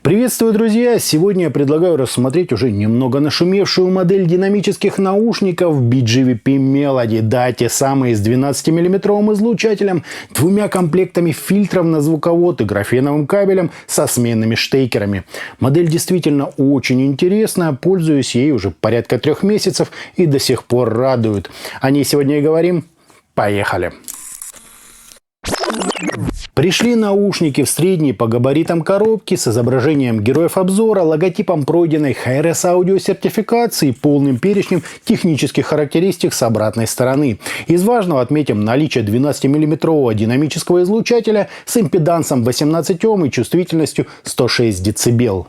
Приветствую, друзья! Сегодня я предлагаю рассмотреть уже немного нашумевшую модель динамических наушников BGVP Melody. Да, те самые с 12-мм излучателем, двумя комплектами фильтров на звуковод и графеновым кабелем со сменными штекерами. Модель действительно очень интересная, пользуюсь ей уже порядка 3 месяцев и до сих пор радует. О ней сегодня и говорим. Поехали! Пришли наушники в средней по габаритам коробки с изображением героев обзора, логотипом пройденной HRS аудио сертификации и полным перечнем технических характеристик с обратной стороны. Из важного отметим наличие 12-мм динамического излучателя с импедансом 18 Ом и чувствительностью 106 дБ.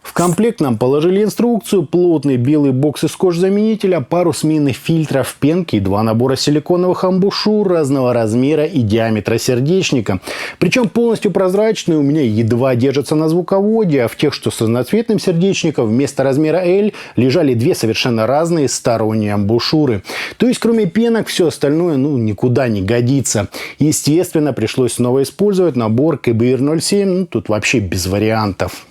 В комплект нам положили инструкцию, плотный белый бокс из кожзаменителя, пару сменных фильтров пенки и 2 набора силиконовых амбушюр разного размера и диаметра сердечника. Причем полностью прозрачные у меня едва держатся на звуководе, а в тех, что с разноцветным сердечником, вместо размера L лежали 2 совершенно разные сторонние амбушюры. То есть кроме пенок все остальное никуда не годится. Естественно, пришлось снова использовать набор КБР 07, тут вообще без вариантов.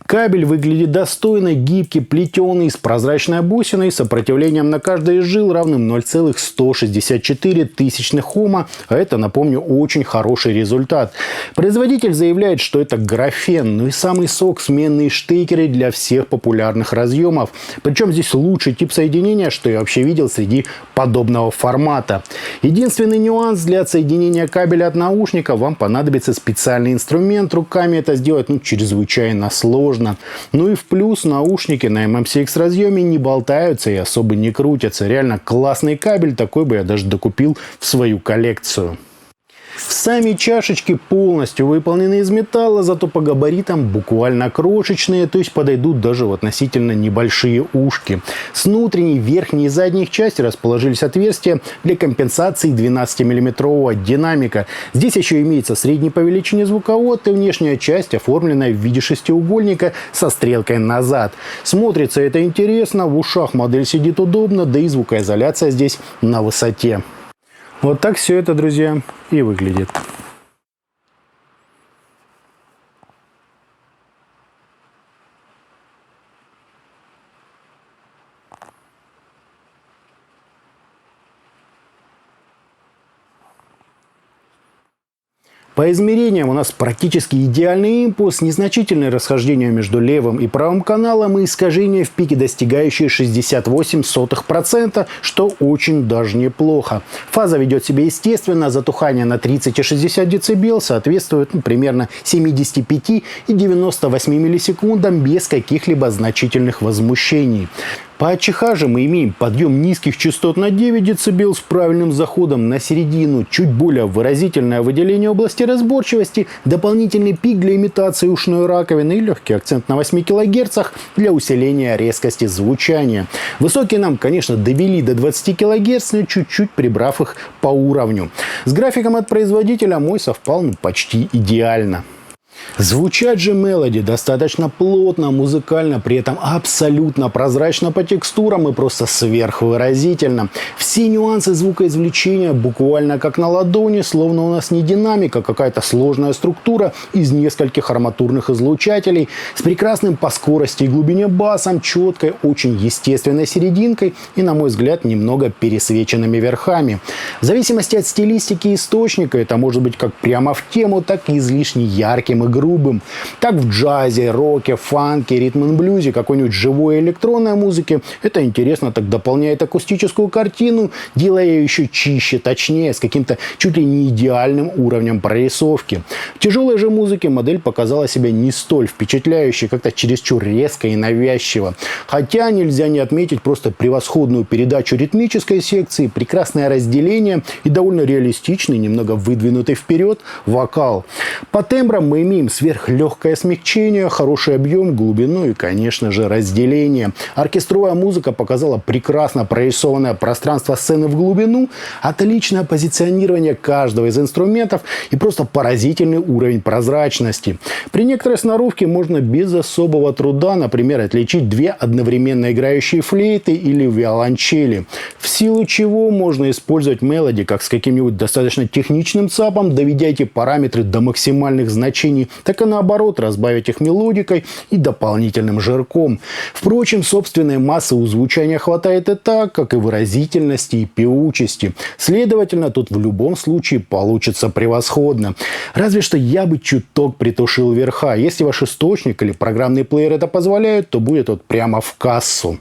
Кабель выглядит достойно, гибкий, плетеный, с прозрачной бусиной, сопротивлением на каждой из жил равным 0,164 Ома. А это, напомню, очень хороший результат. Производитель заявляет, что это графен, и самый сок, сменные штекеры для всех популярных разъемов. Причем здесь лучший тип соединения, что я вообще видел среди подобного формата. Единственный нюанс: для отсоединения кабеля от наушника вам понадобится специальный инструмент. Руками это сделать чрезвычайно сложно. Ну и в плюс наушники на MMCX разъеме не болтаются и особо не крутятся. Реально классный кабель, такой бы я даже докупил в свою коллекцию. Сами чашечки полностью выполнены из металла, зато по габаритам буквально крошечные, то есть подойдут даже в относительно небольшие ушки. С внутренней, верхней и задней части расположились отверстия для компенсации 12-мм динамика. Здесь еще имеется средний по величине звуковод и внешняя часть, оформленная в виде шестиугольника со стрелкой назад. Смотрится это интересно, в ушах модель сидит удобно, да и звукоизоляция здесь на высоте. Вот так все это, друзья, и выглядит. По измерениям у нас практически идеальный импульс, незначительное расхождение между левым и правым каналом и искажение в пике, достигающее 0,68%, что очень даже неплохо. Фаза ведет себя естественно, затухание на 30 и 60 дБ соответствует примерно 75 и 98 миллисекундам без каких-либо значительных возмущений. По АЧХ же мы имеем подъем низких частот на 9 дБ с правильным заходом на середину, чуть более выразительное выделение области разборчивости, дополнительный пик для имитации ушной раковины и легкий акцент на 8 кГц для усиления резкости звучания. Высокие нам, конечно, довели до 20 кГц, но чуть-чуть прибрав их по уровню. С графиком от производителя мой совпал почти идеально. Звучать же Melody достаточно плотно, музыкально, при этом абсолютно прозрачно по текстурам и просто сверхвыразительно. Все нюансы звукоизвлечения буквально как на ладони, словно у нас не динамика, какая-то сложная структура из нескольких арматурных излучателей с прекрасным по скорости и глубине басом, четкой, очень естественной серединкой и, на мой взгляд, немного пересвеченными верхами. В зависимости от стилистики источника это может быть как прямо в тему, так и излишне ярким и грубым. Так в джазе, роке, фанке, ритм-н-блюзе, какой-нибудь живой электронной музыке. Это интересно так дополняет акустическую картину, делая ее еще чище, точнее, с каким-то чуть ли не идеальным уровнем прорисовки. В тяжелой же музыке модель показала себя не столь впечатляющей, как-то чересчур резко и навязчиво. Хотя нельзя не отметить просто превосходную передачу ритмической секции, прекрасное разделение и довольно реалистичный, немного выдвинутый вперед вокал. По тембрам мы имеем сверхлегкое смягчение, хороший объем, глубину и, конечно же, разделение. Оркестровая музыка показала прекрасно прорисованное пространство сцены в глубину, отличное позиционирование каждого из инструментов и просто поразительный уровень прозрачности. При некоторой сноровке можно без особого труда, например, отличить 2 одновременно играющие флейты или виолончели, в силу чего можно использовать Melody как с каким-нибудь достаточно техничным ЦАПом, доведя эти параметры до максимальных значений так и наоборот разбавить их мелодикой и дополнительным жирком. Впрочем, собственной массы у звучания хватает и так, как и выразительности и певучести. Следовательно, тут в любом случае получится превосходно. Разве что я бы чуток притушил верха. Если ваш источник или программный плеер это позволяют, то будет вот прямо в кассу.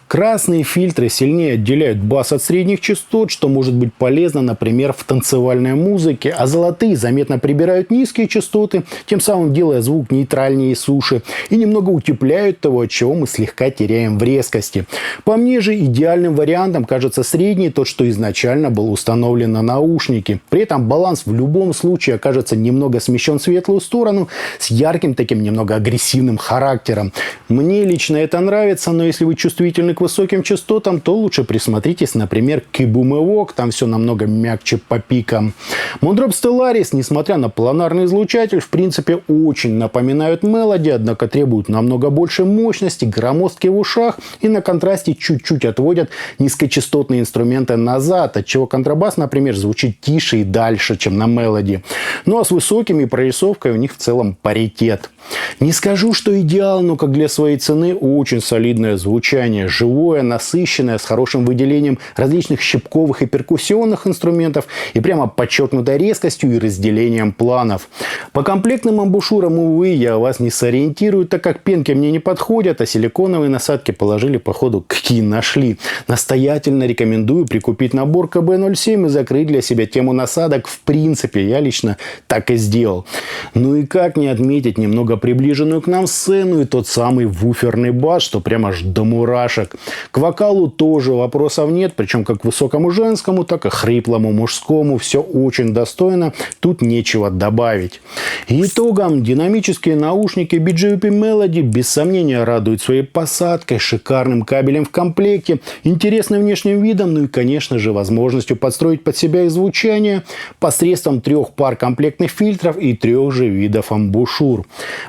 Красные фильтры сильнее отделяют бас от средних частот, что может быть полезно, например, в танцевальной музыке, а золотые заметно прибирают низкие частоты, тем самым делая звук нейтральнее и суше, и немного утепляют того, от чего мы слегка теряем в резкости. По мне же идеальным вариантом кажется средний, тот, что изначально был установлен на наушники. При этом баланс в любом случае окажется немного смещен в светлую сторону, с ярким таким немного агрессивным характером. Мне лично это нравится, но если вы чувствительны к высоким частотам, то лучше присмотритесь, например, к Boom Evoque, там все намного мягче по пикам. Moondrop Stellaris, несмотря на планарный излучатель, в принципе очень напоминают Melody, однако требуют намного больше мощности, громоздки в ушах и на контрасте чуть-чуть отводят низкочастотные инструменты назад, отчего контрабас, например, звучит тише и дальше, чем на Melody. Ну а с высокими прорисовкой у них в целом паритет. Не скажу, что идеал, но как для своей цены очень солидное звучание. Живое, насыщенное, с хорошим выделением различных щипковых и перкуссионных инструментов и прямо подчеркнутой резкостью и разделением планов. По комплектным амбушюрам, увы, я вас не сориентирую, так как пенки мне не подходят, а силиконовые насадки положили по ходу какие нашли. Настоятельно рекомендую прикупить набор КБ-07 и закрыть для себя тему насадок в принципе. Я лично так и сделал. Ну и как не отметить немного приближенную к нам сцену и тот самый вуферный бас, что прямо аж до мурашек. К вокалу тоже вопросов нет, причем как высокому женскому, так и хриплому мужскому. Все очень достойно, тут нечего добавить. Итогом, динамические наушники BGP Melody без сомнения радуют своей посадкой, шикарным кабелем в комплекте, интересным внешним видом, ну и, конечно же, возможностью подстроить под себя их звучание посредством 3 пар комплектных фильтров и 3 же видов амбушюр.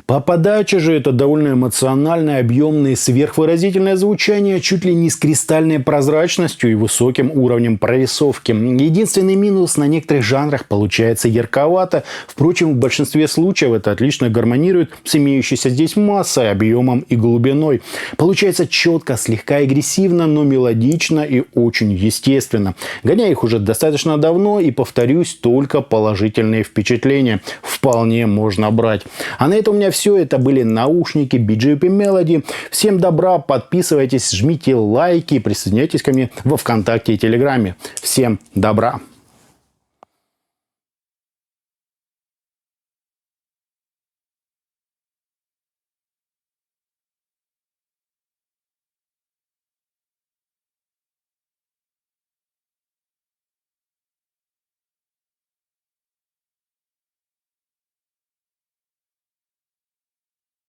По подаче же это довольно эмоциональное, объемное, сверхвыразительное звучание, чуть ли не с кристальной прозрачностью и высоким уровнем прорисовки. Единственный минус: на некоторых жанрах получается ярковато. Впрочем, в большинстве случаев это отлично гармонирует с имеющейся здесь массой, объемом и глубиной. Получается четко, слегка агрессивно, но мелодично и очень естественно. Гоняю их уже достаточно давно и, повторюсь, только положительные впечатления вполне можно брать. А на этом у меня все. Это были наушники BGP Melody. Всем добра, подписывайтесь, жмите лайки, присоединяйтесь ко мне во ВКонтакте и Телеграме. Всем добра!